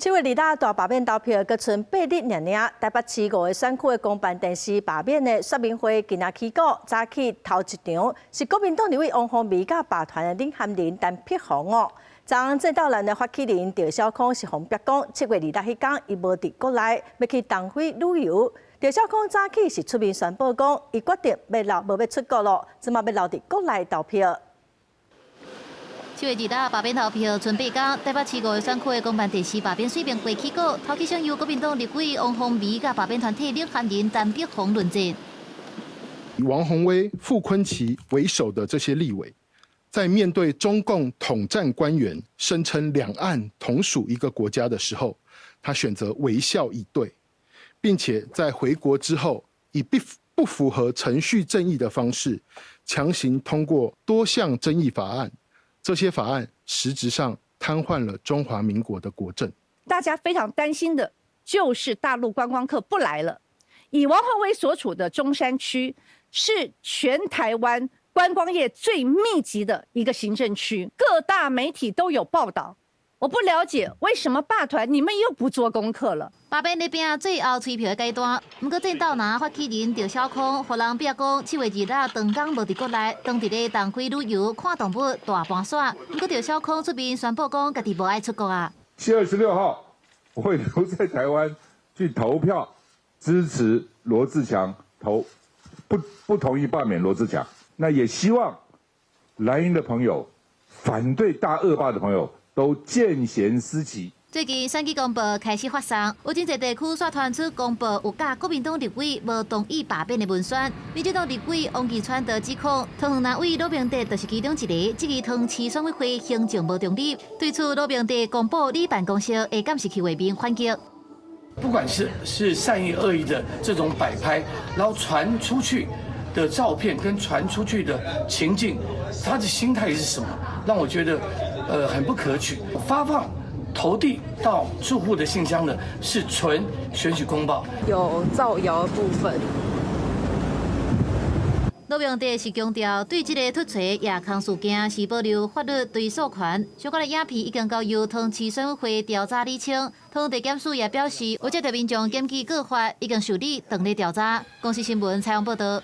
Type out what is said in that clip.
7月2日大罢免投票，阁剩8日尔。台北市5个选区的公办电视罢免的说明会今仔起过，早起头一场是国民党立委王宏威甲罢团的林涵玲、陈碧虹哦。昨政党内的发起人赵少康是红白讲，7月2日迄天伊无伫国内，要去东非旅游。赵少康早起是出面宣布讲，伊决定无要出国咯，只嘛要留伫国内投票。 7月2日罢免投票，剩8天。台北市5个选区的公办电视罢免水平过起果，头起先由国民党立委王宏威甲罢免团体林涵玲、陈碧虹论战。以王宏威、傅昆萁为首的这些立委，在面对中共统战官员声称两岸同属一个国家的时候，他选择微笑以对，并且在回国之后，以不符合程序正义的方式，强行通过多项争议法案。 这些法案实质上瘫痪了中华民国的国政。大家非常担心的就是大陆观光客不来了。以王宏威所处的中山区是全台湾观光业最密集的一个行政区，各大媒体都有报道。我不了解为什么罢团你们又不做功课了。 罢免咧拼最后催票的阶段，不过政党拿发起人赵少康，互人逼讲7月2日长假无伫国内，当伫咧东非旅游看动物大盘耍。不过赵少康出面宣布讲，家己无爱出国啊。7月16号，我会留在台湾去投票支持罗志强，不同意罢免罗志强。那也希望蓝营的朋友、反对大恶霸的朋友。 都见贤思齐。最近选举公报开始发送，有真侪地区刷传出公报有假国民党立委无同意罢免的文宣。民进党立委王岐川的指控，桃园南委罗明德就是其中一个。这个桃市选委会行政无中立，对此罗明德公报理办公室会监视其为民反击。不管是善意恶意的这种摆拍，然后传出去的照片跟传出去的情境，他的心态是什么？让我觉得。 很不可取。发放投递到住户的信箱的是纯选举公报，有造谣的部分。罗明德是强调，对这个突锤亚康事件是保留法律追诉权。相关的影片已经交由桃市选委会调查厘清。桃地检署也表示，有接到民众检举告发，已经受理等咧调查。公司新闻采访报道。